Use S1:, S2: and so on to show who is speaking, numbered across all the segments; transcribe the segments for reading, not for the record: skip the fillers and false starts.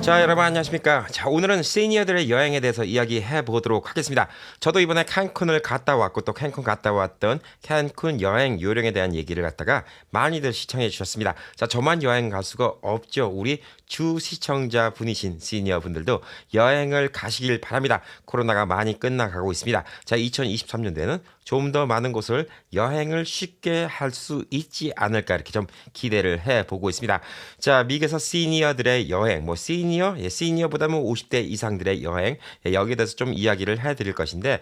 S1: 자, 여러분 안녕하십니까? 자, 오늘은 시니어들의 여행에 대해서 이야기해 보도록 하겠습니다. 저도 이번에 캔쿤을 갔다 왔고 또 캔쿤 갔다 왔던 캔쿤 여행 요령에 대한 얘기를 갖다가 많이들 시청해 주셨습니다. 자, 저만 여행 갈 수가 없죠. 우리 주 시청자 분이신 시니어 분들도 여행을 가시길 바랍니다. 코로나가 많이 끝나가고 있습니다. 자, 2023년도에는 좀 더 많은 곳을 여행을 쉽게 할 수 있지 않을까 이렇게 좀 기대를 해 보고 있습니다. 자, 미국에서 시니어들의 여행, 뭐 시니어보다는 50대 이상들의 여행, 여기에 대해서 좀 이야기를 해 드릴 것인데,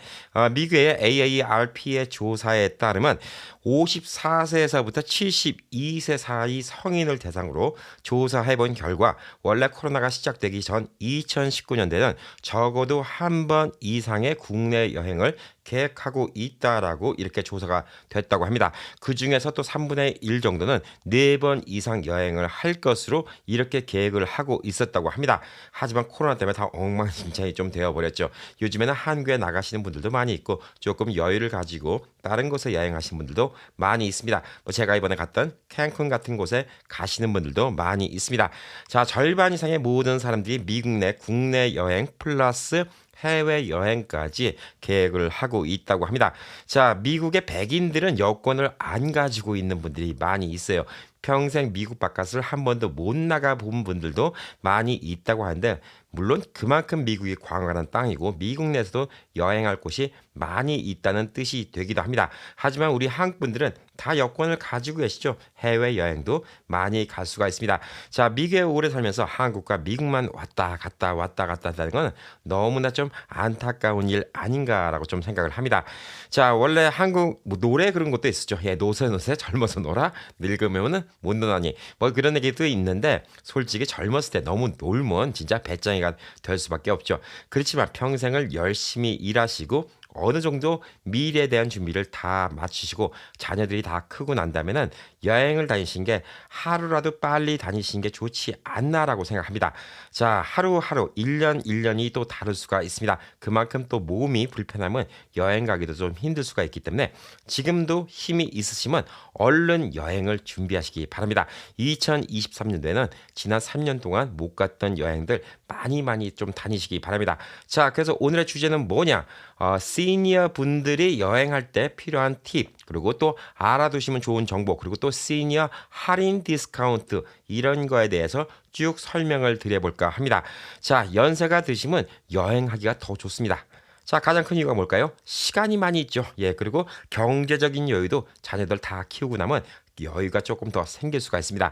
S1: 미국의 AARP의 조사에 따르면 54세에서부터 72세 사이 성인을 대상으로 조사해 본 결과 원래 코로나가 시작되기 전 2019년대는 적어도 한 번 이상의 국내 여행을 계획하고 있다라고 이렇게 조사가 됐다고 합니다. 그 중에서 또 3분의 1 정도는 4번 이상 여행을 할 것으로 이렇게 계획을 하고 있었다고 합니다. 하지만 코로나 때문에 다 엉망진창이 좀 되어버렸죠. 요즘에는 한국에 나가시는 분들도 많이 있고 조금 여유를 가지고 다른 곳에 여행하시는 분들도 많이 있습니다. 뭐 제가 이번에 갔던 캔쿤 같은 곳에 가시는 분들도 많이 있습니다. 자, 절반 이상의 모든 사람들이 미국 내 국내 여행 플러스 해외 여행까지 계획을 하고 있다고 합니다. 자, 미국의 백인들은 여권을 안 가지고 있는 분들이 많이 있어요. 평생 미국 바깥을 한 번도 못 나가 본 분들도 많이 있다고 하는데, 물론 그만큼 미국이 광활한 땅이고 미국 내에서도 여행할 곳이 많이 있다는 뜻이 되기도 합니다. 하지만 우리 한국 분들은 다 여권을 가지고 계시죠. 해외 여행도 많이 갈 수가 있습니다. 자, 미국에 오래 살면서 한국과 미국만 왔다 갔다 한다는 건 너무나 좀 안타까운 일 아닌가라고 좀 생각을 합니다. 자, 원래 한국 뭐 노래 그런 것도 있었죠. 예, 노세 젊어서 놀아 늙으면은 못 노나니 뭐 그런 얘기도 있는데, 솔직히 젊었을 때 너무 놀면 진짜 배짱이가 될 수밖에 없죠. 그렇지만 평생을 열심히 일하시고 어느 정도 미래에 대한 준비를 다 마치시고 자녀들이 다 크고 난다면은 여행을 다니신 게 하루라도 빨리 다니신 게 좋지 않나라고 생각합니다. 자, 하루하루 1년이 또 다를 수가 있습니다. 그만큼 또 몸이 불편하면 여행 가기도 좀 힘들 수가 있기 때문에 지금도 힘이 있으시면 얼른 여행을 준비하시기 바랍니다. 2023년도에는 지난 3년 동안 못 갔던 여행들 많이 좀 다니시기 바랍니다. 자, 그래서 오늘의 주제는 뭐냐? 시니어 분들이 여행할 때 필요한 팁, 그리고 또 알아두시면 좋은 정보, 그리고 또 시니어 할인 디스카운트, 이런 거에 대해서 쭉 설명을 드려볼까 합니다. 자, 연세가 드시면 여행하기가 더 좋습니다. 자, 가장 큰 이유가 뭘까요? 시간이 많이 있죠. 예, 그리고 경제적인 여유도 자녀들 다 키우고 나면 여유가 조금 더 생길 수가 있습니다.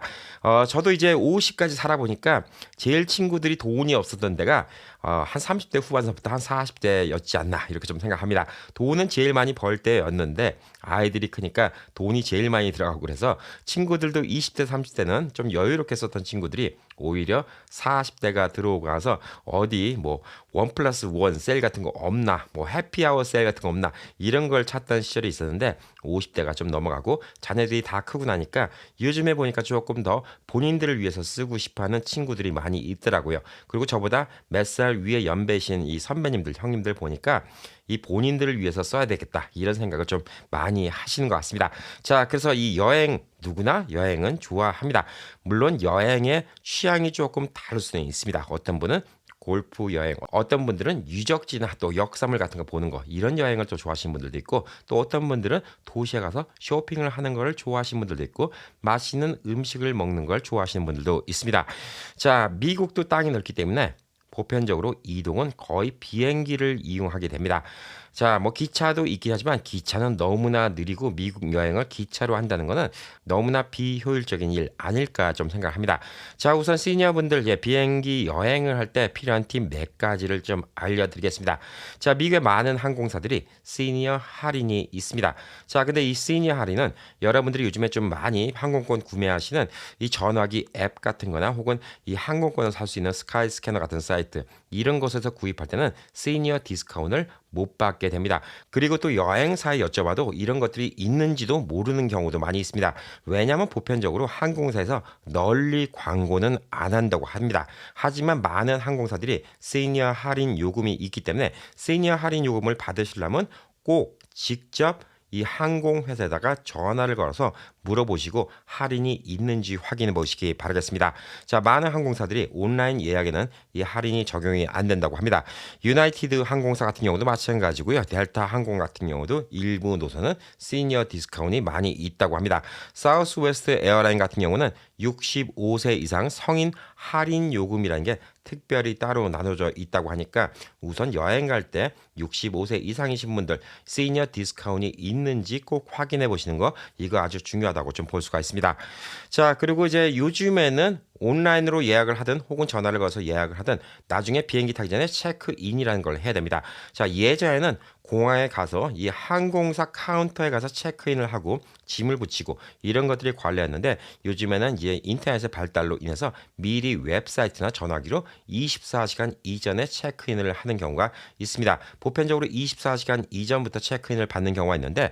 S1: 저도 이제 50까지 살아보니까 제일 친구들이 돈이 없었던 데가 한 30대 후반서부터 한 40대였지 않나 이렇게 좀 생각합니다. 돈은 제일 많이 벌 때였는데 아이들이 크니까 돈이 제일 많이 들어가고, 그래서 친구들도 20대 30대는 좀 여유롭게 썼던 친구들이 오히려 40대가 들어오고 나서 어디 뭐 1+1 세일 같은 거 없나, 뭐 해피아워 세일 같은 거 없나, 이런 걸 찾던 시절이 있었는데 50대가 좀 넘어가고 자녀들이 다 크고 나니까 요즘에 보니까 조금 더 본인들을 위해서 쓰고 싶어하는 친구들이 많이 있더라고요. 그리고 저보다 몇 살 위에 연배신 이 선배님들, 형님들 보니까 이 본인들을 위해서 써야 되겠다 이런 생각을 좀 많이 하시는 것 같습니다. 자, 그래서 이 여행, 누구나 여행은 좋아합니다. 물론 여행의 취향이 조금 다를 수는 있습니다. 어떤 분은 골프 여행, 어떤 분들은 유적지나 또 역사물 같은 거 보는 거, 이런 여행을 또 좋아하시는 분들도 있고, 또 어떤 분들은 도시에 가서 쇼핑을 하는 걸 좋아하시는 분들도 있고, 맛있는 음식을 먹는 걸 좋아하시는 분들도 있습니다. 자, 미국도 땅이 넓기 때문에 보편적으로 이동은 거의 비행기를 이용하게 됩니다. 자, 뭐 기차도 있긴 하지만 기차는 너무나 느리고 미국 여행을 기차로 한다는 것은 너무나 비효율적인 일 아닐까 좀 생각합니다. 자, 우선 시니어분들, 비행기 여행을 할 때 필요한 팁 몇 가지를 좀 알려드리겠습니다. 자, 미국의 많은 항공사들이 시니어 할인이 있습니다. 자, 근데 이 시니어 할인은 여러분들이 요즘에 좀 많이 항공권 구매하시는 이 전화기 앱 같은 거나 혹은 이 항공권을 살 수 있는 스카이스캐너 같은 사이트, 이런 곳에서 구입할 때는 시니어 디스카운트를 못 받게 됩니다. 그리고 또 여행사에 여쭤봐도 이런 것들이 있는지도 모르는 경우도 많이 있습니다. 왜냐하면 보편적으로 항공사에서 널리 광고는 안 한다고 합니다. 하지만 많은 항공사들이 시니어 할인 요금이 있기 때문에 시니어 할인 요금을 받으시려면 꼭 직접 이 항공회사에다가 전화를 걸어서 물어보시고 할인이 있는지 확인해 보시기 바라겠습니다. 자, 많은 항공사들이 온라인 예약에는 이 할인이 적용이 안 된다고 합니다. 유나이티드 항공사 같은 경우도 마찬가지고요. 델타 항공 같은 경우도 일부 노선은 시니어 디스카운트이 많이 있다고 합니다. 사우스웨스트 에어라인 같은 경우는 65세 이상 성인 할인 요금이라는 게 특별히 따로 나눠져 있다고 하니까 우선 여행 갈 때 65세 이상이신 분들 시니어 디스카운트이 있는지 꼭 확인해 보시는 거 이거 아주 중요하다고 좀 볼 수가 있습니다. 자, 그리고 이제 요즘에는 온라인으로 예약을 하든 혹은 전화를 걸어서 예약을 하든 나중에 비행기 타기 전에 체크인이라는 걸 해야 됩니다. 자, 예전에는 공항에 가서 이 항공사 카운터에 가서 체크인을 하고 짐을 붙이고 이런 것들이 관리했는데 요즘에는 이제 인터넷의 발달로 인해서 미리 웹사이트나 전화기로 24시간 이전에 체크인을 하는 경우가 있습니다. 보편적으로 24시간 이전부터 체크인을 받는 경우가 있는데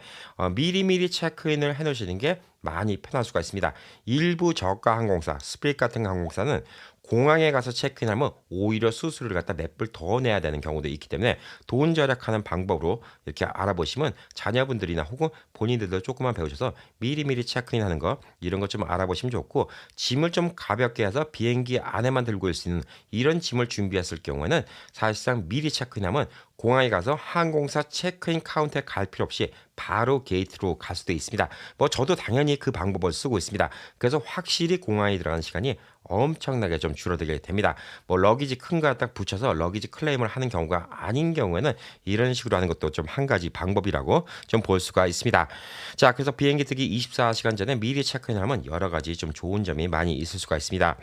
S1: 미리미리 체크인을 해놓으시는 게 많이 편할 수가 있습니다. 일부 저가 항공사, 스피릿 같은 항공사는 공항에 가서 체크인하면 오히려 수수료를 갖다 몇 불 더 내야 되는 경우도 있기 때문에 돈 절약하는 방법으로 이렇게 알아보시면 자녀분들이나 혹은 본인들도 조금만 배우셔서 미리미리 체크인하는 거 이런 것 좀 알아보시면 좋고 짐을 좀 가볍게 해서 비행기 안에만 들고 올 수 있는 이런 짐을 준비했을 경우에는 사실상 미리 체크인하면 공항에 가서 항공사 체크인 카운터에 갈 필요 없이 바로 게이트로 갈 수도 있습니다. 뭐 저도 당연히 그 방법을 쓰고 있습니다. 그래서 확실히 공항에 들어가는 시간이 엄청나게 좀 줄어들게 됩니다. 뭐 러기지 큰 거 딱 붙여서 러기지 클레임을 하는 경우가 아닌 경우에는 이런 식으로 하는 것도 좀 한 가지 방법이라고 좀 볼 수가 있습니다. 자, 그래서 비행기 뜨기 24시간 전에 미리 체크인하면 여러 가지 좀 좋은 점이 많이 있을 수가 있습니다.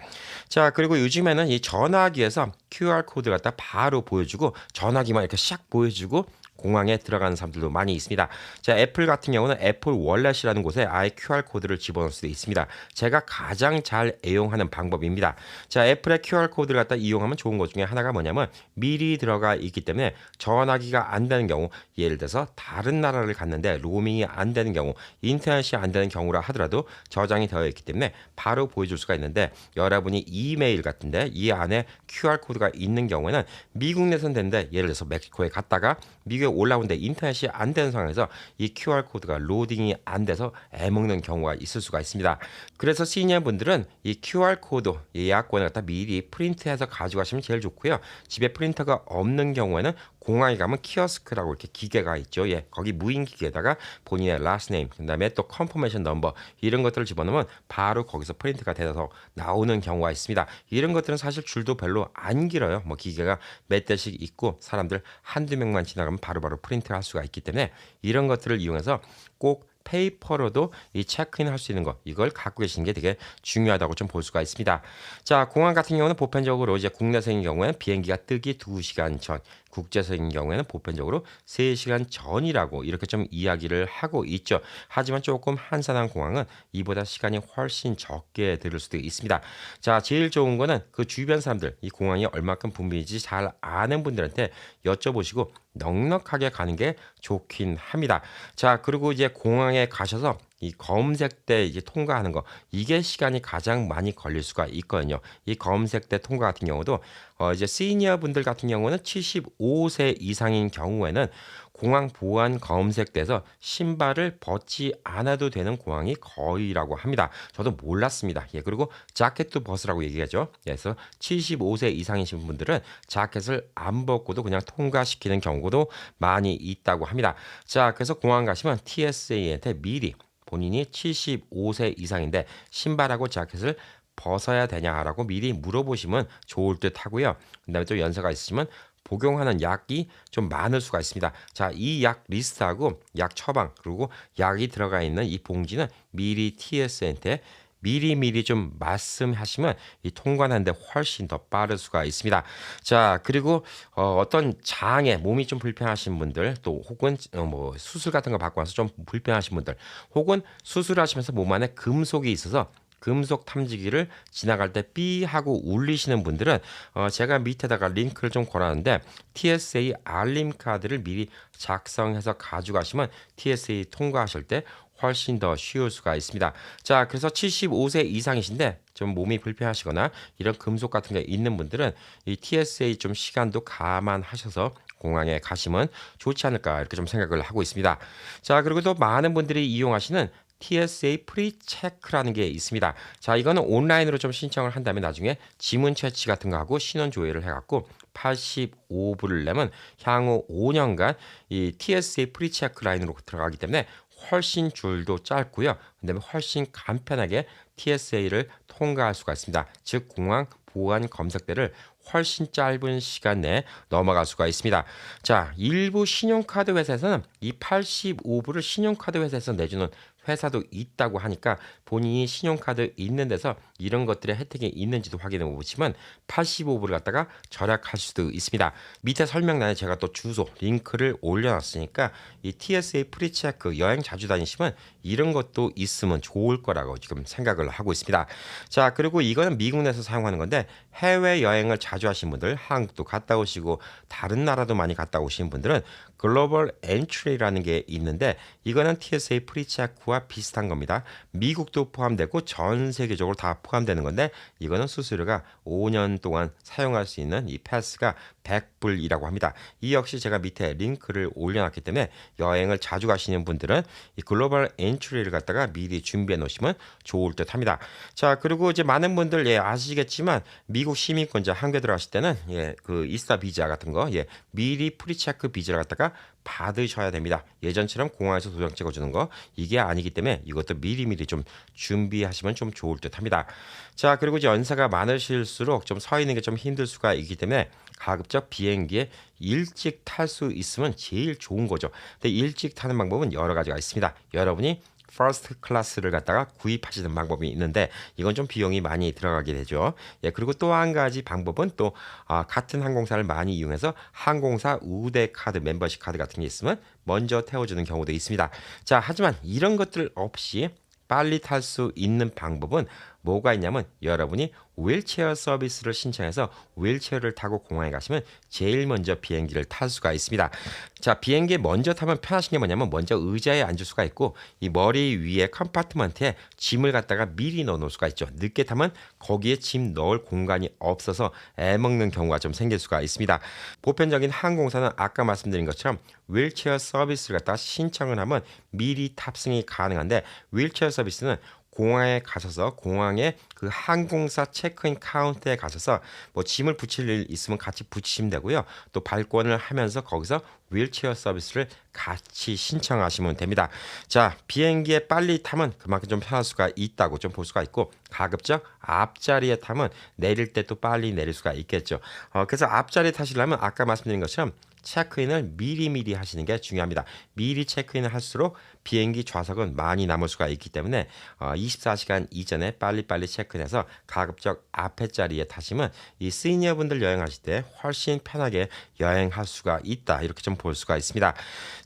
S1: 자, 그리고 요즘에는 이 전화기에서 QR코드 갖다 바로 보여주고 전화기만 이렇게 샥 보여주고 공항에 들어가는 사람들도 많이 있습니다. 자, 애플 같은 경우는 애플 월렛이라는 곳에 아예 QR코드를 집어넣을 수도 있습니다. 제가 가장 잘 애용하는 방법입니다. 자, 애플의 QR코드를 갖다 이용하면 좋은 것 중에 하나가 뭐냐면 미리 들어가 있기 때문에 전화기가 안 되는 경우 예를 들어서 다른 나라를 갔는데 로밍이 안 되는 경우 인터넷이 안 되는 경우라 하더라도 저장이 되어 있기 때문에 바로 보여줄 수가 있는데 여러분이 이메일 같은데 이 안에 QR코드가 있는 경우에는 미국 내선 되는데 예를 들어서 멕시코에 갔다가 미국에 올라오는데 인터넷이 안 되는 상황에서 이 QR코드가 로딩이 안 돼서 애먹는 경우가 있을 수가 있습니다. 그래서 시니어 분들은 이 QR코드 예약권을 갖다 미리 프린트해서 가져가시면 제일 좋고요. 집에 프린터가 없는 경우에는 공항에 가면 키오스크라고 이렇게 기계가 있죠. 예, 거기 무인 기계에다가 본인의 last name, 그다음에 또 confirmation number 이런 것들을 집어넣으면 바로 거기서 프린트가 돼서 나오는 경우가 있습니다. 이런 것들은 사실 줄도 별로 안 길어요. 뭐 기계가 몇 대씩 있고 사람들 한두 명만 지나가면 바로바로 프린트할 수가 있기 때문에 이런 것들을 이용해서 꼭 페이퍼로도 이 체크인 할 수 있는 거 이걸 갖고 계시는 게 되게 중요하다고 좀 볼 수가 있습니다. 자, 공항 같은 경우는 보편적으로 이제 국내선인 경우에는 비행기가 뜨기 2시간 전, 국제선인 경우에는 보편적으로 3시간 전이라고 이렇게 좀 이야기를 하고 있죠. 하지만 조금 한산한 공항은 이보다 시간이 훨씬 적게 들을 수도 있습니다. 자, 제일 좋은 거는 그 주변 사람들 이 공항이 얼마큼 붐비는지 잘 아는 분들한테 여쭤보시고 넉넉하게 가는 게 좋긴 합니다. 자, 그리고 이제 공항에 가셔서 이 검색대 이제 통과하는 거 이게 시간이 가장 많이 걸릴 수가 있거든요. 이 검색대 통과 같은 경우도 이제 시니어 분들 같은 경우는 75세 이상인 경우에는 공항 보안 검색대에서 신발을 벗지 않아도 되는 공항이 거의라고 합니다. 저도 몰랐습니다. 예, 그리고 자켓도 벗으라고 얘기하죠. 그래서 75세 이상이신 분들은 자켓을 안 벗고도 그냥 통과시키는 경우도 많이 있다고 합니다. 자, 그래서 공항 가시면 TSA한테 미리 본인이 75세 이상인데 신발하고 자켓을 벗어야 되냐라고 미리 물어보시면 좋을 듯 하고요. 그다음에 또 연세가 있으시면 복용하는 약이 좀 많을 수가 있습니다. 자, 이 약 리스트하고 약 처방 그리고 약이 들어가 있는 이 봉지는 미리 TS한테 미리미리 좀 말씀하시면 이 통과하는데 훨씬 더 빠를 수가 있습니다. 자, 그리고 어떤 장애, 몸이 좀 불편하신 분들 또 혹은 뭐 수술 같은 거 받고 와서 좀 불편하신 분들 혹은 수술하시면서 몸 안에 금속이 있어서 금속 탐지기를 지나갈 때 삐 하고 울리시는 분들은 제가 밑에다가 링크를 좀 걸었는데 TSA 알림 카드를 미리 작성해서 가져가시면 TSA 통과하실 때 훨씬 더 쉬울 수가 있습니다. 자, 그래서 75세 이상이신데 좀 몸이 불편하시거나 이런 금속 같은 게 있는 분들은 이 TSA 좀 시간도 감안하셔서 공항에 가시면 좋지 않을까 이렇게 좀 생각을 하고 있습니다. 자, 그리고 또 많은 분들이 이용하시는 TSA 프리체크라는 게 있습니다. 자, 이거는 온라인으로 좀 신청을 한 다음에 나중에 지문 채취 같은 거 하고 신원 조회를 해갖고 85불을 내면 향후 5년간 이 TSA 프리체크 라인으로 들어가기 때문에 훨씬 줄도 짧고요. 그다음에 훨씬 간편하게 TSA를 통과할 수가 있습니다. 즉 공항 보안 검색대를 훨씬 짧은 시간 내에 넘어갈 수가 있습니다. 자, 일부 신용카드 회사에서는 이 85불을 신용카드 회사에서 내주는 회사도 있다고 하니까 본인이 신용카드 있는 데서 이런 것들의 혜택이 있는지도 확인해 보시면 85불을 갖다가 절약할 수도 있습니다. 밑에 설명란에 제가 또 주소, 링크를 올려놨으니까 이 TSA 프리체크 여행 자주 다니시면 이런 것도 있으면 좋을 거라고 지금 생각을 하고 있습니다. 자, 그리고 이거는 미국 내에서 사용하는 건데 해외 여행을 자주 하신 분들, 한국도 갔다 오시고 다른 나라도 많이 갔다 오신 분들은 글로벌 엔트리라는 게 있는데 이거는 TSA 프리체크와 비슷한 겁니다. 미국도 포함되고 전 세계적으로 다 포함되는 건데 이거는 수수료가 5년 동안 사용할 수 있는 이 패스가 100불이라고 합니다. 이 역시 제가 밑에 링크를 올려놨기 때문에 여행을 자주 가시는 분들은 이 글로벌 엔트리를 갖다가 미리 준비해 놓으시면 좋을 듯 합니다. 자, 그리고 이제 많은 분들 아시겠지만 미국 시민권자 한국에 들어가실 때는 그 이스타 비자 같은 거 미리 프리체크 비자를 갖다가 받으셔야 됩니다. 예전처럼 공항에서 도장 찍어주는 거 이게 아니기 때문에 이것도 미리미리 좀 준비하시면 좀 좋을 듯 합니다. 자, 그리고 이제 연세가 많으실수록 좀 서 있는 게 좀 힘들 수가 있기 때문에 가급적 비행기에 일찍 탈 수 있으면 제일 좋은 거죠. 근데 일찍 타는 방법은 여러 가지가 있습니다. 여러분이 퍼스트 클래스를 갖다가 구입하시는 방법이 있는데 이건 좀 비용이 많이 들어가게 되죠. 그리고 또 한 가지 방법은 또 같은 항공사를 많이 이용해서 항공사 우대 카드, 멤버십 카드 같은 게 있으면 먼저 태워주는 경우도 있습니다. 자, 하지만 이런 것들 없이 빨리 탈 수 있는 방법은 뭐가 있냐면 여러분이 휠체어 서비스를 신청해서 휠체어를 타고 공항에 가시면 제일 먼저 비행기를 탈 수가 있습니다. 자, 비행기에 먼저 타면 편하신 게 뭐냐면 먼저 의자에 앉을 수가 있고 이 머리 위에 컴파트먼트에 짐을 갖다가 미리 넣어 놓을 수가 있죠. 늦게 타면 거기에 짐 넣을 공간이 없어서 애먹는 경우가 좀 생길 수가 있습니다. 보편적인 항공사는 아까 말씀드린 것처럼 휠체어 서비스를 갖다가 신청을 하면 미리 탑승이 가능한데 휠체어 서비스는 공항에 가셔서 공항에 그 항공사 체크인 카운터에 가셔서 뭐 짐을 붙일 일 있으면 같이 붙이시면 되고요. 또 발권을 하면서 거기서 휠체어 서비스를 같이 신청하시면 됩니다. 자, 비행기에 빨리 타면 그만큼 좀 편할 수가 있다고 좀 볼 수가 있고 가급적 앞자리에 타면 내릴 때 또 빨리 내릴 수가 있겠죠. 그래서 앞자리에 타시려면 아까 말씀드린 것처럼 체크인을 미리미리 하시는 게 중요합니다. 미리 체크인을 할수록 비행기 좌석은 많이 남을 수가 있기 때문에 24시간 이전에 빨리빨리 체크인해서 가급적 앞에 자리에 타시면 이 시니어 분들 여행하실 때 훨씬 편하게 여행할 수가 있다. 이렇게 좀 볼 수가 있습니다.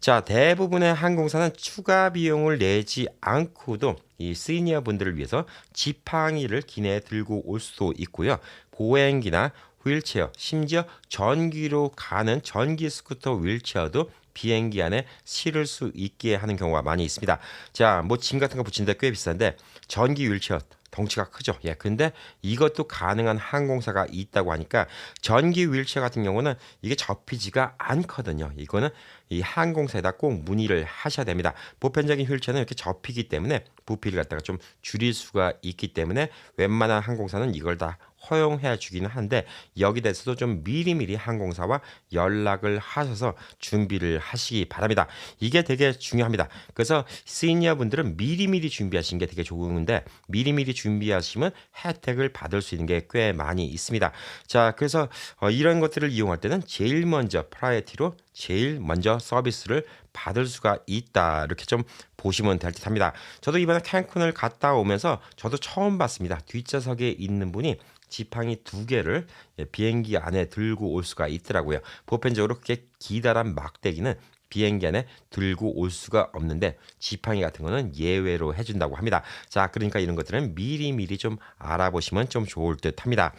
S1: 자, 대부분의 항공사는 추가 비용을 내지 않고도 이 시니어 분들을 위해서 지팡이를 기내에 들고 올 수도 있고요. 보행기나 휠체어, 심지어 전기로 가는 전기 스쿠터 휠체어도 비행기 안에 실을 수 있게 하는 경우가 많이 있습니다. 자, 뭐 짐 같은 거 붙이는데 꽤 비싼데 전기 휠체어 덩치가 크죠. 근데 이것도 가능한 항공사가 있다고 하니까 전기 휠체어 같은 경우는 이게 접히지가 않거든요. 이거는 이 항공사에다 꼭 문의를 하셔야 됩니다. 보편적인 휠체어는 이렇게 접히기 때문에 부피를 갖다가 좀 줄일 수가 있기 때문에 웬만한 항공사는 이걸 다 허용해 주기는 한데 여기 대해서도 좀 미리미리 항공사와 연락을 하셔서 준비를 하시기 바랍니다. 이게 되게 중요합니다. 그래서 시니어 분들은 미리미리 준비하시는 게 되게 좋은데 미리미리 준비하시면 혜택을 받을 수 있는 게 꽤 많이 있습니다. 자, 그래서 이런 것들을 이용할 때는 제일 먼저 프라이어티로 제일 먼저 서비스를 받을 수가 있다. 이렇게 좀 보시면 될 듯 합니다. 저도 이번에 캔쿤을 갔다 오면서 저도 처음 봤습니다. 뒷좌석에 있는 분이 지팡이 2개를 비행기 안에 들고 올 수가 있더라고요. 보편적으로 그렇게 기다란 막대기는 비행기 안에 들고 올 수가 없는데 지팡이 같은 거는 예외로 해준다고 합니다. 자, 그러니까 이런 것들은 미리미리 좀 알아보시면 좀 좋을 듯 합니다.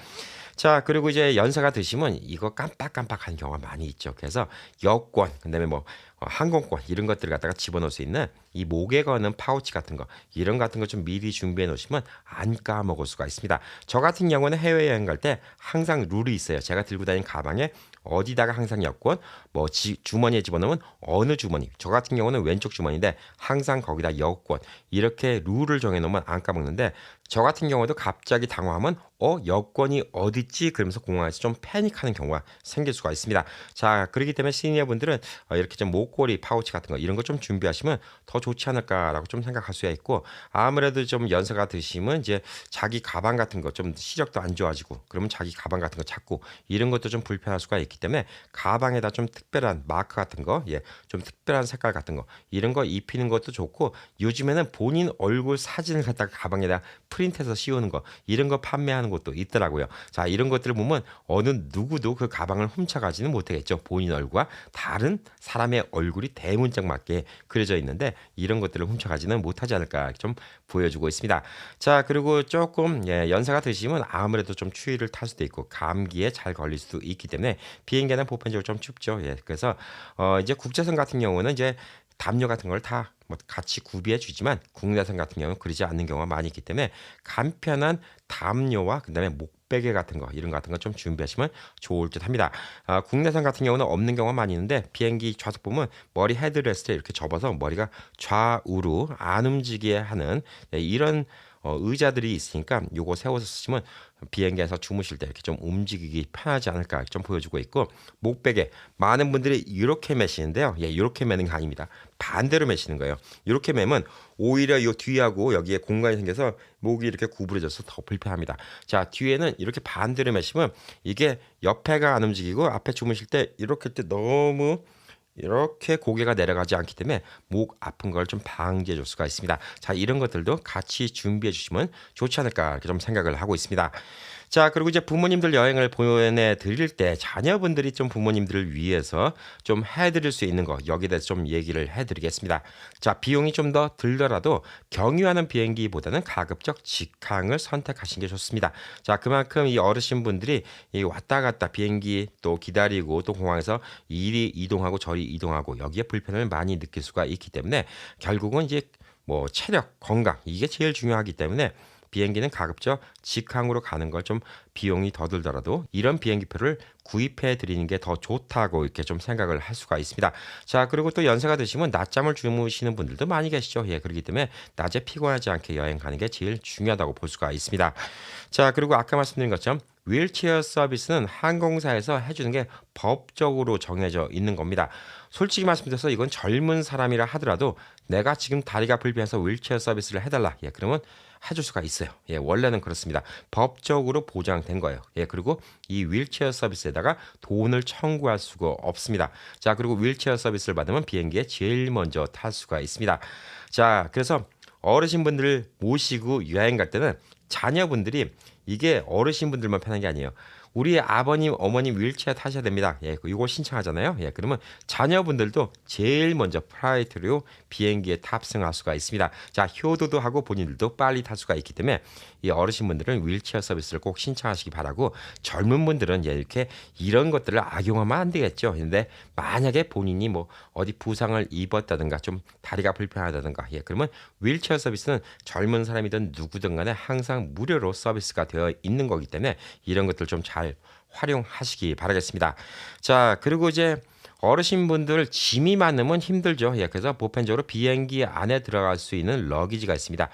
S1: 자, 그리고 이제 연세가 드시면 이거 깜빡깜빡하는 경우가 많이 있죠. 그래서 여권, 그다음에 뭐 항공권 이런 것들을 갖다가 집어넣을 수 있는 이 목에 거는 파우치 같은 거 이런 같은 거 좀 미리 준비해 놓으시면 안 까먹을 수가 있습니다. 저 같은 경우는 해외여행 갈 때 항상 룰이 있어요. 제가 들고 다니는 가방에 어디다가 항상 여권, 뭐 주머니에 집어넣으면 어느 주머니. 저 같은 경우는 왼쪽 주머니인데 항상 거기다 여권 이렇게 룰을 정해놓으면 안 까먹는데 저 같은 경우도 갑자기 당황하면 여권이 어딨지? 그러면서 공항에서 좀 패닉하는 경우가 생길 수가 있습니다. 자, 그렇기 때문에 시니어 분들은 이렇게 좀 목걸이 파우치 같은 거 이런 거 좀 준비하시면 더 좋지 않을까라고 좀 생각할 수가 있고 아무래도 좀 연세가 드시면 이제 자기 가방 같은 거 좀 시력도 안 좋아지고 그러면 자기 가방 같은 거 찾고 이런 것도 좀 불편할 수가 있기 때문에 가방에다 좀 특별한 마크 같은 거, 좀 특별한 색깔 같은 거 이런 거 입히는 것도 좋고 요즘에는 본인 얼굴 사진을 갖다가 가방에다 프린트해서 씌우는 거 이런 거 판매하는 곳도 있더라고요. 자, 이런 것들을 보면 어느 누구도 그 가방을 훔쳐가지는 못하겠죠. 본인 얼굴과 다른 사람의 얼굴이 대문짝 맞게 그려져 있는데 이런 것들을 훔쳐가지는 못하지 않을까 좀 보여주고 있습니다. 자, 그리고 조금 연세가 드시면 아무래도 좀 추위를 탈 수도 있고 감기에 잘 걸릴 수도 있기 때문에 비행기는 보편적으로 좀 춥죠. 그래서 이제 국제선 같은 경우는 이제 담요 같은 걸 다 뭐 같이 구비해 주지만 국내선 같은 경우는 그러지 않는 경우가 많이 있기 때문에 간편한 담요와 그다음에 목베개 같은 거 이런 거 같은 거 좀 준비하시면 좋을 듯 합니다. 국내선 같은 경우는 없는 경우가 많이 있는데 비행기 좌석 보면 머리 헤드레스트에 이렇게 접어서 머리가 좌우로 안 움직이게 하는 이런 의자들이 있으니까 요거 세워서 쓰시면 비행기에서 주무실 때 이렇게 좀 움직이기 편하지 않을까 좀 보여주고 있고 목베개 많은 분들이 이렇게 매시는데요. 이렇게 매는 게 아닙니다. 반대로 매시는 거예요. 이렇게 매면 오히려 요 뒤하고 여기에 공간이 생겨서 목이 이렇게 구부러져서 더 불편합니다. 자, 뒤에는 이렇게 반대로 매시면 이게 옆에가 안 움직이고 앞에 주무실 때 이렇게 때 너무 이렇게 고개가 내려가지 않기 때문에 목 아픈 걸 좀 방지해 줄 수가 있습니다. 자, 이런 것들도 같이 준비해 주시면 좋지 않을까 이렇게 좀 생각을 하고 있습니다. 자, 그리고 이제 부모님들 여행을 보내드릴 때 자녀분들이 좀 부모님들을 위해서 좀 해드릴 수 있는 거 여기에 대해서 좀 얘기를 해드리겠습니다. 자, 비용이 좀 더 들더라도 경유하는 비행기보다는 가급적 직항을 선택하시는 게 좋습니다. 자, 그만큼 이 어르신분들이 이 왔다 갔다 비행기 또 기다리고 또 공항에서 이리 이동하고 저리 이동하고 여기에 불편을 많이 느낄 수가 있기 때문에 결국은 이제 뭐 체력, 건강 이게 제일 중요하기 때문에 비행기는 가급적 직항으로 가는 걸 좀 비용이 더 들더라도 이런 비행기표를 구입해 드리는 게 더 좋다고 이렇게 좀 생각을 할 수가 있습니다. 자, 그리고 또 연세가 드시면 낮잠을 주무시는 분들도 많이 계시죠. 그렇기 때문에 낮에 피곤하지 않게 여행 가는 게 제일 중요하다고 볼 수가 있습니다. 자, 그리고 아까 말씀드린 것처럼 휠체어 서비스는 항공사에서 해주는 게 법적으로 정해져 있는 겁니다. 솔직히 말씀드려서 이건 젊은 사람이라 하더라도 내가 지금 다리가 불편해서 휠체어 서비스를 해달라. 그러면 해줄 수가 있어요. 원래는 그렇습니다. 법적으로 보장된 거예요. 그리고 이 휠체어 서비스에다가 돈을 청구할 수가 없습니다. 자, 그리고 휠체어 서비스를 받으면 비행기에 제일 먼저 탈 수가 있습니다. 자, 그래서 어르신분들을 모시고 여행 갈 때는 자녀분들이 이게 어르신분들만 편한 게 아니에요. 우리 아버님, 어머님 휠체어 타셔야 됩니다. 이거 신청하잖아요. 그러면 자녀분들도 제일 먼저 프라이트로 비행기에 탑승할 수가 있습니다. 자, 효도도 하고 본인들도 빨리 탈 수가 있기 때문에 이 어르신분들은 휠체어 서비스를 꼭 신청하시기 바라고 젊은 분들은 이렇게 이런 것들을 악용하면 안 되겠죠. 근데 만약에 본인이 뭐 어디 부상을 입었다든가 좀 다리가 불편하다든가 그러면 휠체어 서비스는 젊은 사람이든 누구든 간에 항상 무료로 서비스가 되어 있는 거기 때문에 이런 것들 좀 잘 활용하시기 바라겠습니다. 자, 그리고 이제 어르신분들 짐이 많으면 힘들죠. 그래서 보편적으로 비행기 안에 들어갈 수 있는 러기지가 있습니다.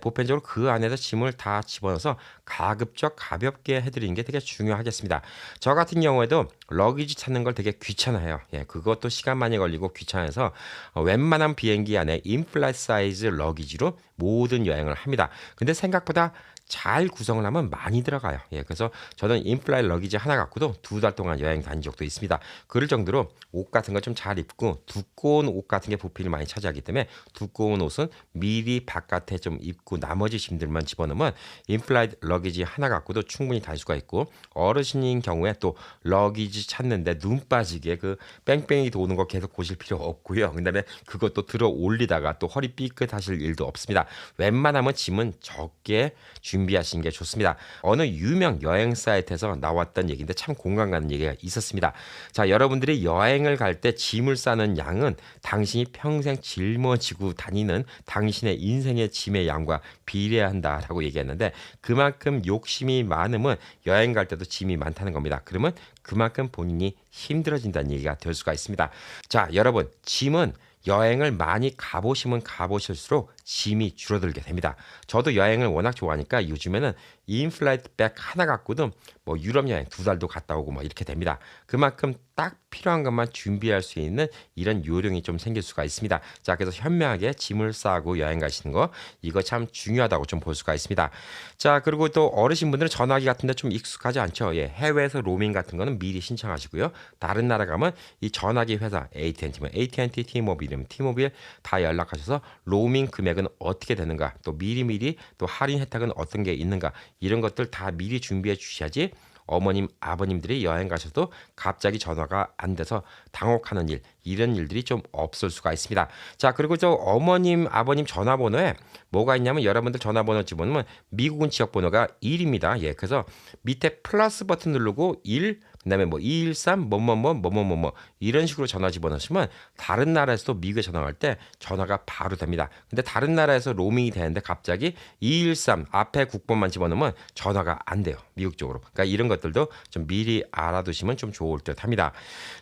S1: 보편적으로 그 안에서 짐을 다 집어넣어서 가급적 가볍게 해드리는 게 되게 중요하겠습니다. 저 같은 경우에도 러기지 찾는 걸 되게 귀찮아해요. 그것도 시간 많이 걸리고 귀찮아서 웬만한 비행기 안에 인플라이트 사이즈 러기지로 모든 여행을 합니다. 근데 생각보다 잘 구성을 하면 많이 들어가요. 그래서 저는 인플라이 러기지 하나 갖고도 2달 동안 여행 다닌 적도 있습니다. 그럴 정도로 옷 같은 거 좀 잘 입고 두꺼운 옷 같은 게 부피를 많이 차지하기 때문에 두꺼운 옷은 미리 바깥에 좀 입고 나머지 짐들만 집어넣으면 인플라이 러기지 하나 갖고도 충분히 다닐 수가 있고 어르신인 경우에 또 러기지 찾는데 눈 빠지게 그 뺑뺑이 도는 거 계속 보실 필요 없고요. 그다음에 그것도 들어 올리다가 또 허리 삐끗하실 일도 없습니다. 웬만하면 짐은 적게 준비하시는 게 좋습니다. 어느 유명 여행 사이트에서 나왔던 얘기인데 참 공감 가는 얘기가 있었습니다. 자, 여러분들이 여행을 갈 때 짐을 싸는 양은 당신이 평생 짊어지고 다니는 당신의 인생의 짐의 양과 비례한다라고 얘기했는데, 그만큼 욕심이 많으면 여행 갈 때도 짐이 많다는 겁니다. 그러면 그만큼 본인이 힘들어진다는 얘기가 될 수가 있습니다. 자, 여러분, 짐은 여행을 많이 가보시면 가보실수록 짐이 줄어들게 됩니다. 저도 여행을 워낙 좋아하니까 요즘에는 인플라이트 백 하나 갖고도 뭐 유럽 여행 2달도 갔다 오고 뭐 이렇게 됩니다. 그만큼 딱 필요한 것만 준비할 수 있는 이런 요령이 좀 생길 수가 있습니다. 자, 그래서 현명하게 짐을 싸고 여행 가시는 거, 이거 참 중요하다고 좀 볼 수가 있습니다. 자, 그리고 또 어르신분들은 전화기 같은데 좀 익숙하지 않죠? 예, 해외에서 로밍 같은 거는 미리 신청하시고요. 다른 나라 가면 이 전화기 회사 AT&T면 AT&T, T모빌이면 T모빌 다 연락하셔서 로밍 금액은 어떻게 되는가, 또 미리미리 또 할인 혜택은 어떤 게 있는가, 이런 것들 다 미리 준비해 주셔야지 어머님, 아버님들이 여행 가셔도 갑자기 전화가 안 돼서 당혹하는 일, 이런 일들이 좀 없을 수가 있습니다. 자, 그리고 저 어머님, 아버님 전화번호에 뭐가 있냐면, 여러분들 전화번호 집어넣으면 미국은 지역번호가 1입니다. 예, 그래서 밑에 플러스 버튼 누르고 1, 그다음에 뭐 213 뭐뭐뭐 이런 식으로 전화 집어넣으시면 다른 나라에서도 미국에 전화할 때 전화가 바로 됩니다. 근데 다른 나라에서 로밍이 되는데 갑자기 213 앞에 국번만 집어넣으면 전화가 안 돼요, 미국 쪽으로. 그러니까 이런 것들도 좀 미리 알아두시면 좀 좋을 듯합니다.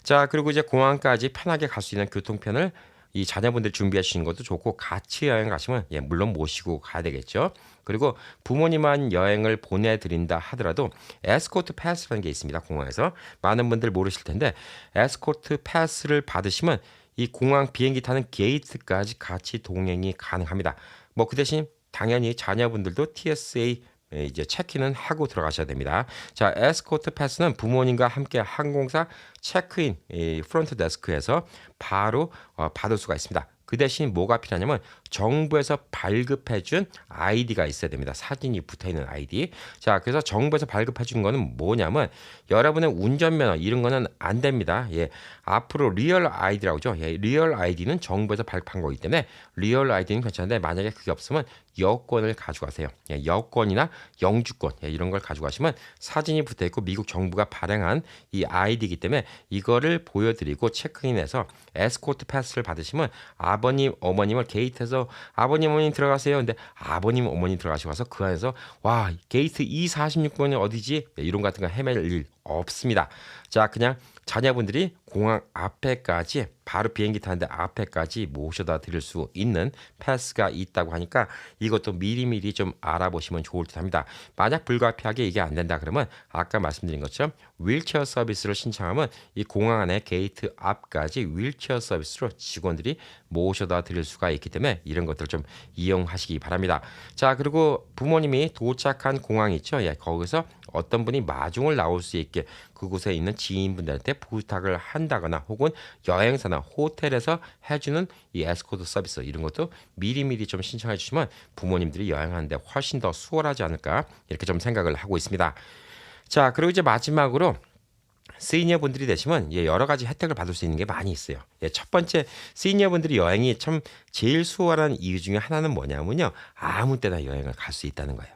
S1: 자, 그리고 이제 공항까지 편하게 갈 수 있는 교통편을 이 자녀분들 준비해 주시는 것도 좋고, 같이 여행 가시면 예, 물론 모시고 가야 되겠죠. 그리고 부모님만 여행을 보내드린다 하더라도 에스코트 패스라는 게 있습니다. 공항에서 많은 분들 모르실 텐데, 에스코트 패스를 받으시면 이 공항 비행기 타는 게이트까지 같이 동행이 가능합니다. 뭐 그 대신 당연히 자녀분들도 TSA 이제 체크인은 하고 들어가셔야 됩니다. 자, 에스코트 패스는 부모님과 함께 항공사 체크인 이 프론트 데스크에서 바로 받을 수가 있습니다. 그 대신 뭐가 필요하냐면 정부에서 발급해준 아이디가 있어야 됩니다. 사진이 붙어있는 아이디. 자, 그래서 정부에서 발급해준 거는 뭐냐면 여러분의 운전면허 이런 거는 안 됩니다. 예, 앞으로 리얼 아이디라고 하죠. 예, 리얼 아이디는 정부에서 발급한 거기 때문에 리얼 아이디는 괜찮은데, 만약에 그게 없으면 여권을 가져가세요. 예, 여권이나 영주권 이런 걸 가져가시면 사진이 붙어있고 미국 정부가 발행한 이 아이디이기 때문에 이거를 보여드리고 체크인해서 에스코트 패스를 받으시면 아버님, 어머님을 게이트에서 아버님, 어머님 들어가세요. 근데 아버님, 어머님 들어가시고 와서 그 안에서 와, 게이트 E46번이 어디지? 이런 같은 거 헤맬 일 없습니다. 자, 그냥 자녀분들이 공항 앞에까지, 바로 비행기 타는데 앞에까지 모셔다 드릴 수 있는 패스가 있다고 하니까 이것도 미리미리 좀 알아보시면 좋을 듯 합니다. 만약 불가피하게 이게 안 된다 그러면 아까 말씀드린 것처럼 휠체어 서비스를 신청하면 이 공항 안에 게이트 앞까지 휠체어 서비스로 직원들이 모셔다 드릴 수가 있기 때문에 이런 것들 좀 이용하시기 바랍니다. 자, 그리고 부모님이 도착한 공항 있죠? 예, 거기서 어떤 분이 마중을 나올 수 있게 그곳에 있는 지인분들한테 부탁을 한다거나, 혹은 여행사나 호텔에서 해주는 이 에스코트 서비스, 이런 것도 미리미리 좀 신청해 주시면 부모님들이 여행하는데 훨씬 더 수월하지 않을까, 이렇게 좀 생각을 하고 있습니다. 자, 그리고 이제 마지막으로 시니어 분들이 되시면 예, 여러 가지 혜택을 받을 수 있는 게 많이 있어요. 예, 첫 번째, 시니어 분들이 여행이 참 제일 수월한 이유 중에 하나는 뭐냐면요, 아무 때나 여행을 갈 수 있다는 거예요.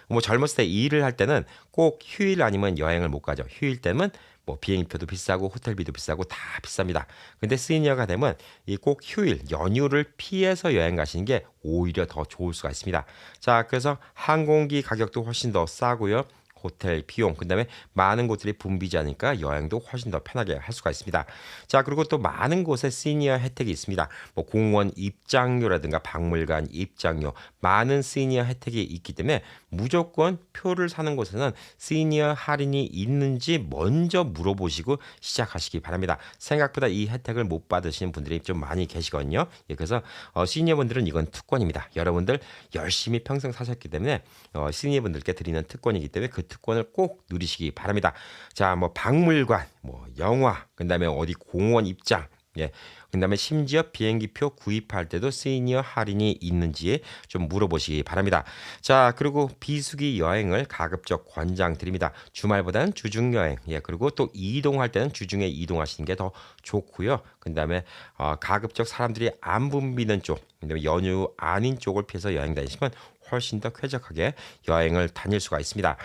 S1: 뭐 젊었을 때 일을 할 때는 꼭 휴일 아니면 여행을 못 가죠. 휴일 때면 뭐 비행기표도 비싸고 호텔비도 비싸고 다 비쌉니다. 근데 시니어가 되면 이 꼭 휴일, 연휴를 피해서 여행 가시는 게 오히려 더 좋을 수가 있습니다. 자, 그래서 항공기 가격도 훨씬 더 싸고요. 호텔 비용, 그다음에 많은 곳들이 붐비지 않으니까 여행도 훨씬 더 편하게 할 수가 있습니다. 자, 그리고 또 많은 곳에 시니어 혜택이 있습니다. 뭐 공원 입장료라든가 박물관 입장료, 많은 시니어 혜택이 있기 때문에 무조건 표를 사는 곳에는 시니어 할인이 있는지 먼저 물어보시고 시작하시기 바랍니다. 생각보다 이 혜택을 못 받으시는 분들이 좀 많이 계시거든요. 예, 그래서 시니어분들은 이건 특권입니다. 여러분들 열심히 평생 사셨기 때문에 시니어분들께 드리는 특권이기 때문에 그 특권을 꼭 누리시기 바랍니다. 자, 뭐 박물관, 뭐 영화, 그다음에 어디 공원 입장, 예, 그다음에 심지어 비행기표 구입할 때도 시니어 할인이 있는지 좀 물어보시기 바랍니다. 자, 그리고 비수기 여행을 가급적 권장드립니다. 주말보다는 주중 여행, 예, 그리고 또 이동할 때는 주중에 이동하시는 게 더 좋고요. 그다음에 가급적 사람들이 안 붐비는 쪽, 그다음에 연휴 아닌 쪽을 피해서 여행 다니시면 훨씬 더 쾌적하게 여행을 다닐 수가 있습니다.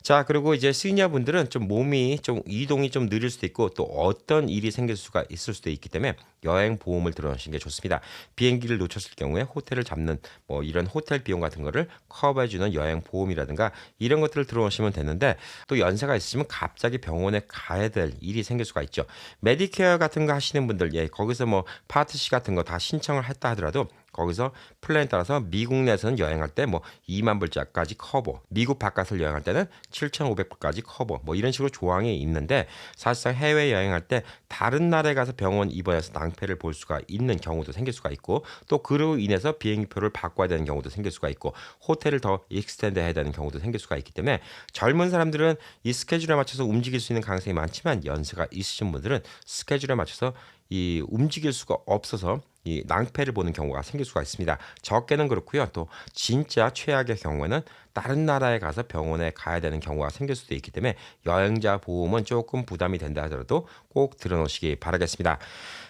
S1: 자, 그리고 이제 시니어 분들은 좀 몸이 좀 이동이 좀 느릴 수도 있고 또 어떤 일이 생길 수가 있을 수도 있기 때문에 여행 보험을 들어놓으시는 게 좋습니다. 비행기를 놓쳤을 경우에 호텔을 잡는 뭐 이런 호텔 비용 같은 거를 커버해주는 여행 보험이라든가 이런 것들을 들어놓으시면 되는데, 또 연세가 있으시면 갑자기 병원에 가야 될 일이 생길 수가 있죠. 메디케어 같은 거 하시는 분들, 거기서 뭐 파트 C 같은 거 다 신청을 했다 하더라도 거기서 플랜에 따라서 미국 내에서는 여행할 때 뭐 2만 불짜리까지 커버, 미국 바깥을 여행할 때는 7,500불까지 커버, 뭐 이런 식으로 조항이 있는데, 사실상 해외 여행할 때 다른 나라에 가서 병원 입원해서 낭패를 볼 수가 있는 경우도 생길 수가 있고, 또 그로 인해서 비행기표를 바꿔야 되는 경우도 생길 수가 있고, 호텔을 더 익스텐드 해야 되는 경우도 생길 수가 있기 때문에 젊은 사람들은 이 스케줄에 맞춰서 움직일 수 있는 가능성이 많지만, 연세가 있으신 분들은 스케줄에 맞춰서 이 움직일 수가 없어서 이 낭패를 보는 경우가 생길 수가 있습니다. 적게는 그렇고요. 또 진짜 최악의 경우에는 다른 나라에 가서 병원에 가야 되는 경우가 생길 수도 있기 때문에 여행자 보험은 조금 부담이 된다 하더라도 꼭 들어놓으시기 바라겠습니다.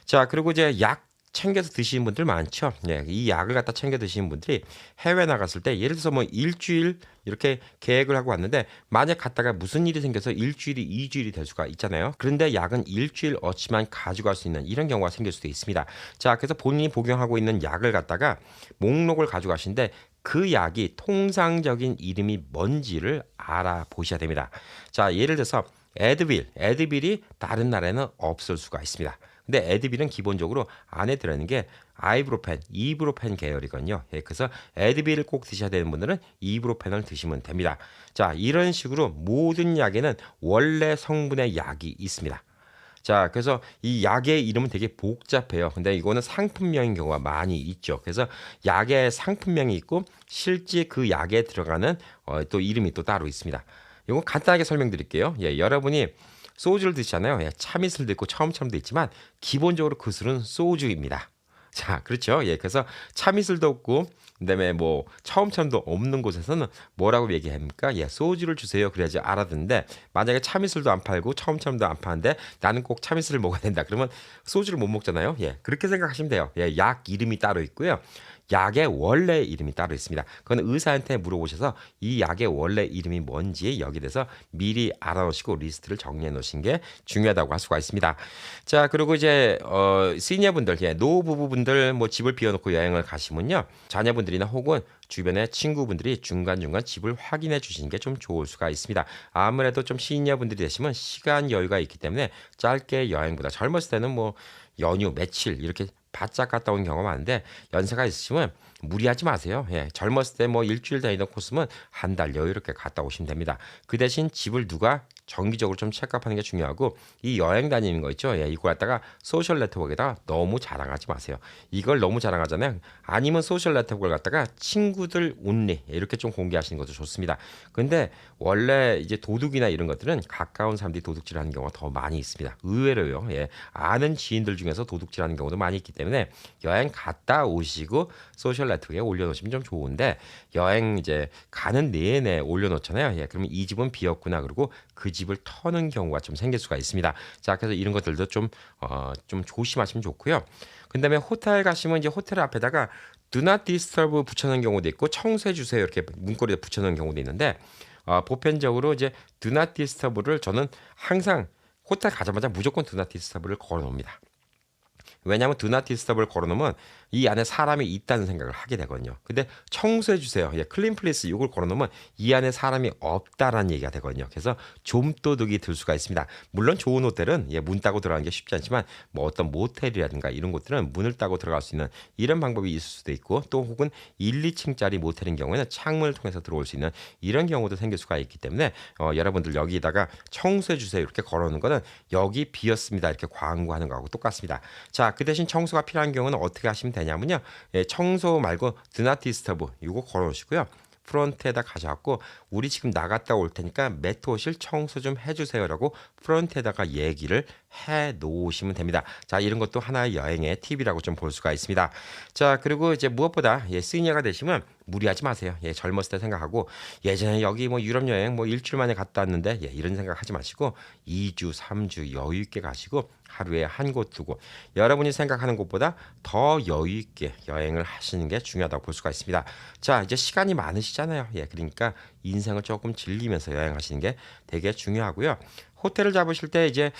S1: 자, 그리고 이제 약 챙겨서 드시는 분들 많죠. 이 약을 갖다 챙겨 드시는 분들이 해외 나갔을 때 예를 들어서 뭐 일주일 이렇게 계획을 하고 왔는데, 만약 갔다가 무슨 일이 생겨서 일주일이 2주일이 될 수가 있잖아요. 그런데 약은 일주일 어치만 가져갈 수 있는 이런 경우가 생길 수도 있습니다. 자, 그래서 본인이 복용하고 있는 약을 갖다가 목록을 가져가시는데 그 약이 통상적인 이름이 뭔지를 알아보셔야 됩니다. 자, 예를 들어서 에드빌이 다른 나라에는 없을 수가 있습니다. 근데 에드빌은 기본적으로 안에 들어있는 게 아이브로펜, 이브로펜 계열이거든요. 그래서 에드빌을 꼭 드셔야 되는 분들은 이브로펜을 드시면 됩니다. 자, 이런 식으로 모든 약에는 원래 성분의 약이 있습니다. 자, 그래서 이 약의 이름은 되게 복잡해요. 근데 이거는 상품명인 경우가 많이 있죠. 그래서 약의 상품명이 있고 실제 그 약에 들어가는 또 이름이 또 따로 있습니다. 이거 간단하게 설명드릴게요. 여러분이 소주를 드시잖아요. 참이슬도 있고 처음처럼도 있지만 기본적으로 그 술은 소주입니다. 자, 그렇죠. 그래서 참이슬도 없고 그다음에 뭐 처음처럼도 없는 곳에서는 뭐라고 얘기합니까? 소주를 주세요. 그래야지 알아듣는데, 만약에 참이슬도 안 팔고 처음처럼도 안 파는데 나는 꼭 참이슬을 먹어야 된다, 그러면 소주를 못 먹잖아요. 그렇게 생각하시면 돼요. 약 이름이 따로 있고요. 약의 원래 이름이 따로 있습니다. 그건 의사한테 물어보셔서 이 약의 원래 이름이 뭔지 여기 대해서 미리 알아놓으시고 리스트를 정리해 놓으신 게 중요하다고 할 수가 있습니다. 자, 그리고 이제 시니어분들, 노부부분들 뭐 집을 비워놓고 여행을 가시면요, 자녀분들이나 혹은 주변의 친구분들이 중간중간 집을 확인해 주시는 게 좀 좋을 수가 있습니다. 아무래도 좀 시니어분들이 되시면 시간 여유가 있기 때문에 짧게 여행보다, 젊었을 때는 뭐 연휴 며칠 이렇게 바짝 갔다 온 경우가 많은데, 연세가 있으시면 무리하지 마세요. 젊었을 때 뭐 일주일 다니던 코스면 한 달 여유롭게 갔다 오시면 됩니다. 그 대신 집을 누가 정기적으로 좀 체크하는 게 중요하고, 이 여행 다니는 거 있죠. 이거 갖다가 소셜 네트워크에다가 너무 자랑하지 마세요. 이걸 너무 자랑하잖아요. 아니면 소셜 네트워크를 갖다가 친구들 온리 이렇게 좀 공개하시는 것도 좋습니다. 근데 원래 이제 도둑이나 이런 것들은 가까운 사람들이 도둑질하는 경우가 더 많이 있습니다. 의외로요. 아는 지인들 중에서 도둑질하는 경우도 많이 있기 때문에 여행 갔다 오시고 소셜 네트워크에 올려놓으시면 좀 좋은데, 여행 이제 가는 내내 올려놓잖아요. 그러면 이 집은 비었구나, 그리고 그 집을 터는 경우가 좀 생길 수가 있습니다. 자, 그래서 이런 것들도 좀 조심하시면 좋고요. 그다음에 호텔 가시면 이제 호텔 앞에다가 Do not disturb 붙여놓은 경우도 있고 청소해 주세요 이렇게 문고리에 붙여놓은 경우도 있는데, 보편적으로 이제 Do not disturb를 저는 항상 호텔 가자마자 무조건 Do not disturb를 걸어놓습니다. 왜냐하면 Do not disturb를 걸어놓으면 이 안에 사람이 있다는 생각을 하게 되거든요. 근데 청소해 주세요, 클린 플레이스 이걸 걸어놓으면 이 안에 사람이 없다라는 얘기가 되거든요. 그래서 좀도둑이 들 수가 있습니다. 물론 좋은 호텔은 문 따고 들어가는 게 쉽지 않지만, 뭐 어떤 모텔이라든가 이런 곳들은 문을 따고 들어갈 수 있는 이런 방법이 있을 수도 있고, 또 혹은 1, 2층짜리 모텔인 경우에는 창문을 통해서 들어올 수 있는 이런 경우도 생길 수가 있기 때문에 여러분들 여기다가 청소해 주세요 이렇게 걸어놓는 거는 여기 비었습니다 이렇게 광고하는 거하고 똑같습니다. 자, 그 대신 청소가 필요한 경우는 어떻게 하시면 되냐면요, 청소 말고 Do not disturb 이거 걸어놓으시고요, 프론트에다 가져왔고 우리 지금 나갔다 올 테니까 매트워실 청소 좀 해주세요라고 프론트에다가 얘기를 해 놓으시면 됩니다. 자, 이런 것도 하나의 여행의 팁이라고 좀 볼 수가 있습니다. 자, 그리고 이제 무엇보다 시니어가 되시면 무리하지 마세요. 젊었을 때 생각하고 예전에 여기 뭐 유럽 여행 뭐 일주일 만에 갔다 왔는데 이런 생각 하지 마시고 2주, 3주 여유 있게 가시고 하루에 한 곳, 두 곳. 여러분이 생각하는 곳보다 더 여유 있게 여행을 하시는 게 중요하다고 볼 수가 있습니다. 자, 이제 시간이 많으시잖아요. 그러니까 인생을 조금 즐기면서 여행하시는 게 되게 중요하고요. 호텔을 잡으실 때 이제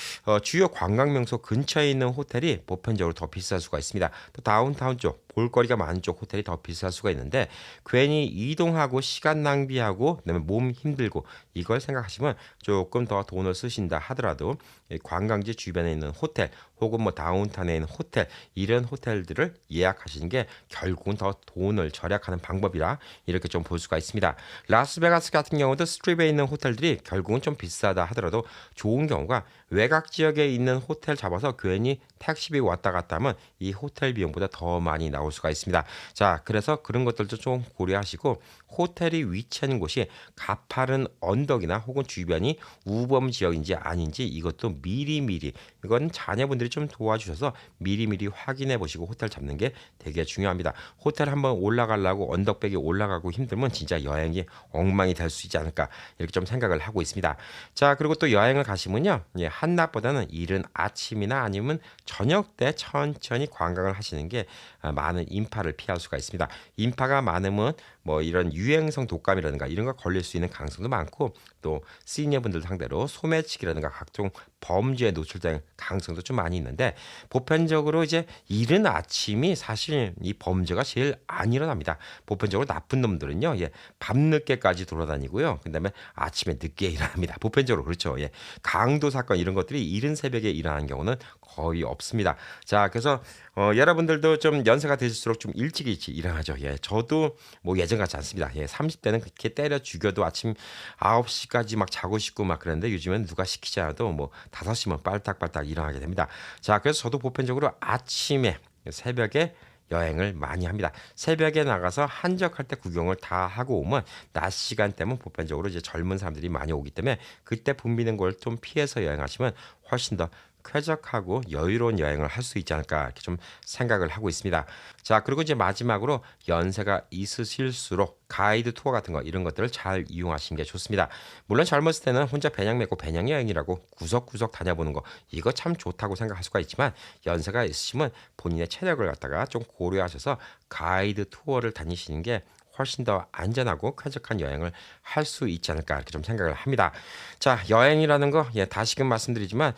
S1: 주요 관광 명소 근처에 있는 호텔이 보편적으로 더 비쌀 수가 있습니다. 또 다운타운 쪽, 볼거리가 많은 쪽 호텔이 더 비쌀 수가 있는데 괜히 이동하고 시간 낭비하고 그다음에 몸 힘들고 이걸 생각하시면 조금 더 돈을 쓰신다 하더라도 이 관광지 주변에 있는 호텔 혹은 뭐 다운타운에 있는 호텔 이런 호텔들을 예약하시는 게 결국은 더 돈을 절약하는 방법이라 이렇게 좀 볼 수가 있습니다. 라스베가스 같은 경우도 스트립에 있는 호텔들이 결국은 좀 비싸다 하더라도 좋은 경우가 외곽 지역에 있는 호텔 잡아서 괜히 택시비 왔다 갔다 하면 이 호텔 비용보다 더 많이 나올 수가 있습니다. 자, 그래서 그런 것들도 좀 고려하시고 호텔이 위치하는 곳이 가파른 언덕이나 혹은 주변이 우범 지역인지 아닌지 이것도 미리미리 이건 자녀분들이 좀 도와주셔서 미리미리 확인해 보시고 호텔 잡는 게 되게 중요합니다. 호텔 한번 올라가려고 언덕백에 올라가고 힘들면 진짜 여행이 엉망이 될 수 있지 않을까 이렇게 좀 생각을 하고 있습니다. 자, 그리고 또 여행을 가시면요. 한낮보다는 이른 아침이나 아니면 저녁 때 천천히 관광을 하시는 게 많은 인파를 피할 수가 있습니다. 인파가 많으면 뭐 이런 유행성 독감이라든가 이런 거 걸릴 수 있는 가능성도 많고 또 시니어분들 상대로 소매치기라든가 각종 범죄에 노출된 가능성도 좀 많이 있는데 보편적으로 이제 이른 아침이 사실 이 범죄가 제일 안 일어납니다. 보편적으로 나쁜 놈들은요, 밤늦게까지 돌아다니고요. 그다음에 아침에 늦게 일어납니다. 보편적으로 그렇죠. 강도 사건 이런 것들이 이른 새벽에 일어나는 경우는 거의 없습니다. 자, 그래서 여러분들도 좀 연세가 되실수록 좀 일찍 일어나죠. 저도 뭐 예전 같지 않습니다. 30대는 그렇게 때려 죽여도 아침 9시까지 막 자고 싶고 막 그랬는데 요즘엔 누가 시키지 않아도 뭐 5시면 빨딱빨딱 일어나게 됩니다. 자, 그래서 저도 보편적으로 아침에 새벽에 여행을 많이 합니다. 새벽에 나가서 한적할 때 구경을 다 하고 오면 낮 시간대면 보편적으로 이제 젊은 사람들이 많이 오기 때문에 그때 붐비는 걸 좀 피해서 여행하시면 훨씬 더 쾌적하고 여유로운 여행을 할 수 있지 않을까 이렇게 좀 생각을 하고 있습니다. 자, 그리고 이제 마지막으로 연세가 있으실수록 가이드 투어 같은 거 이런 것들을 잘 이용하시는 게 좋습니다. 물론 젊었을 때는 혼자 배낭 메고 배낭 여행이라고 구석구석 다녀보는 거 이거 참 좋다고 생각할 수가 있지만 연세가 있으시면 본인의 체력을 갖다가 좀 고려하셔서 가이드 투어를 다니시는 게 훨씬 더 안전하고 쾌적한 여행을 할 수 있지 않을까 이렇게 좀 생각을 합니다. 자, 여행이라는 거 다시금 말씀드리지만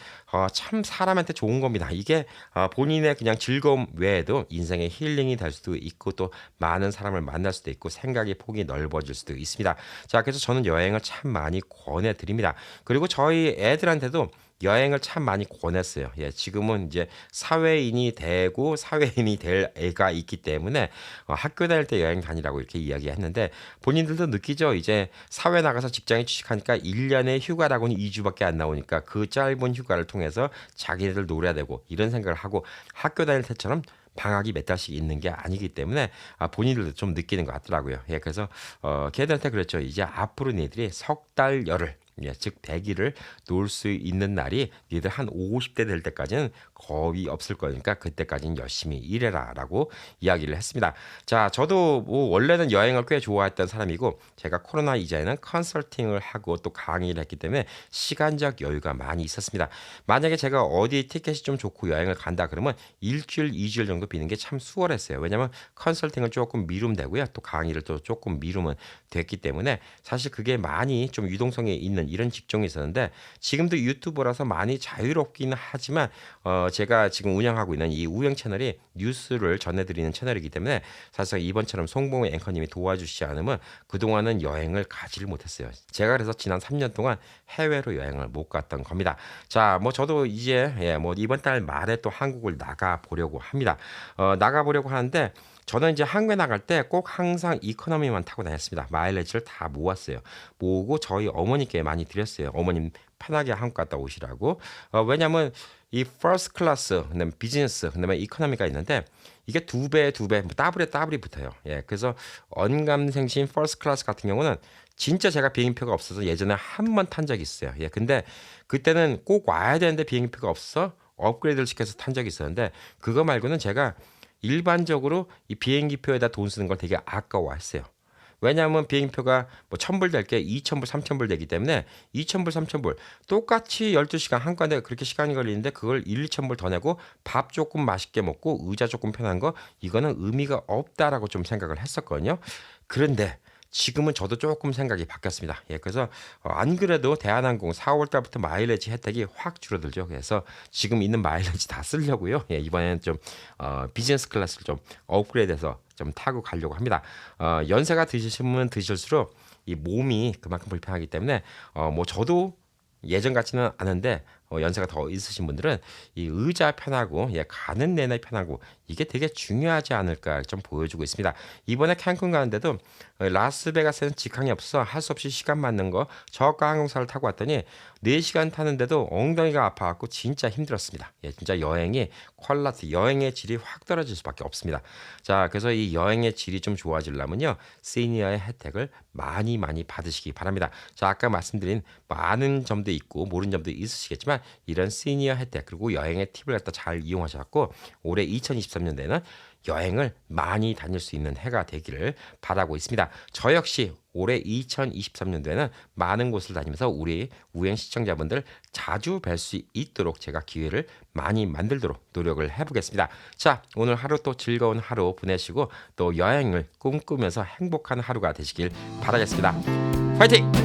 S1: 참 사람한테 좋은 겁니다. 이게 본인의 그냥 즐거움 외에도 인생의 힐링이 될 수도 있고 또 많은 사람을 만날 수도 있고 생각의 폭이 넓어질 수도 있습니다. 자, 그래서 저는 여행을 참 많이 권해드립니다. 그리고 저희 애들한테도 여행을 참 많이 권했어요. 지금은 이제 사회인이 되고 사회인이 될 애가 있기 때문에 학교 다닐 때 여행 다니라고 이렇게 이야기했는데 본인들도 느끼죠. 이제 사회 나가서 직장에 취직하니까 1년의 휴가라고는 2주밖에 안 나오니까 그 짧은 휴가를 통해서 자기네들 놀아야 되고 이런 생각을 하고 학교 다닐 때처럼 방학이 몇 달씩 있는 게 아니기 때문에 본인들도 좀 느끼는 것 같더라고요. 그래서 걔들한테 그랬죠. 이제 앞으로 니들이 석 달 열흘 즉 100일을 놀 수 있는 날이 니들 한 50대 될 때까지는 거의 없을 거니까 그때까지는 열심히 일해라라고 이야기를 했습니다. 자, 저도 뭐 원래는 여행을 꽤 좋아했던 사람이고 제가 코로나 이전에는 컨설팅을 하고 또 강의를 했기 때문에 시간적 여유가 많이 있었습니다. 만약에 제가 어디 티켓이 좀 좋고 여행을 간다 그러면 일주일, 2주일 정도 비는 게 참 수월했어요. 왜냐하면 컨설팅을 조금 미루면 되고요. 또 강의를 또 조금 미루면 됐기 때문에 사실 그게 많이 좀 유동성이 있는 이런 직종이 있었는데 지금도 유튜버라서 많이 자유롭긴 하지만 제가 지금 운영하고 있는 이 우영 채널이 뉴스를 전해드리는 채널이기 때문에 사실 이번처럼 송봉의 앵커님이 도와주시지 않으면 그동안은 여행을 가지를 못했어요. 제가 그래서 지난 3년 동안 해외로 여행을 못 갔던 겁니다. 자, 뭐 저도 이제 뭐 이번 달 말에 또 한국을 나가 보려고 합니다. 나가 보려고 하는데 저는 이제 한국에 나갈 때 꼭 항상 이코노미만 타고 다녔습니다. 마일리지를 다 모았어요. 모으고 저희 어머니께 많이 드렸어요. 어머님 편하게 한국 갔다 오시라고. 왜냐하면 이 퍼스트 클래스, 그다음에 비즈니스, 그다음에 이코노미가 있는데 이게 두 배, 뭐 더블에 더블이 붙어요. 그래서 언감생신 퍼스트 클래스 같은 경우는 진짜 제가 비행기표가 없어서 예전에 한 번 탄 적이 있어요. 예, 근데 그때는 꼭 와야 되는데 비행기표가 없어서 업그레이드를 시켜서 탄 적이 있었는데 그거 말고는 제가 일반적으로 이 비행기표에다 돈 쓰는 걸 되게 아까워했어요. 왜냐하면 비행표가 뭐 1,000불 될 게 2,000불, 3,000불 되기 때문에 2,000불, 3,000불 똑같이 12시간 한가운데 그렇게 시간이 걸리는데 그걸 1, 2,000불 더 내고 밥 조금 맛있게 먹고 의자 조금 편한 거 이거는 의미가 없다라고 좀 생각을 했었거든요. 그런데 지금은 저도 조금 생각이 바뀌었습니다. 예, 그래서 안 그래도 대한항공 4월 달부터 마일리지 혜택이 확 줄어들죠. 그래서 지금 있는 마일리지 다 쓰려고요. 예, 이번에는 좀 비즈니스 클래스를 좀 업그레이드해서 좀 타고 가려고 합니다. 연세가 드시면 드실수록 이 몸이 그만큼 불편하기 때문에 뭐 저도 예전 같지는 않은데 연세가 더 있으신 분들은 이 의자 편하고 예, 가는 내내 편하고 이게 되게 중요하지 않을까 좀 보여주고 있습니다. 이번에 캔쿤 가는데도 라스베가스는 직항이 없어서 할 수 없이 시간 맞는 거 저가 항공사를 타고 왔더니 4시간 타는데도 엉덩이가 아파갖고 진짜 힘들었습니다. 예, 진짜 여행이 퀄리티, 여행의 질이 확 떨어질 수밖에 없습니다. 자, 그래서 이 여행의 질이 좀 좋아지려면요, 시니어의 혜택을 많이 받으시기 바랍니다. 자, 아까 말씀드린 많은 점도 있고 모르는 점도 있으시겠지만 이런 시니어 혜택 그리고 여행의 팁을 갖다 잘 이용하셔갖고 올해 2023년대에는 여행을 많이 다닐 수 있는 해가 되기를 바라고 있습니다. 저 역시 올해 2023년도에는 많은 곳을 다니면서 우리 우행 시청자분들 자주 뵐 수 있도록 제가 기회를 많이 만들도록 노력을 해보겠습니다. 자, 오늘 하루 또 즐거운 하루 보내시고 또 여행을 꿈꾸면서 행복한 하루가 되시길 바라겠습니다. 파이팅!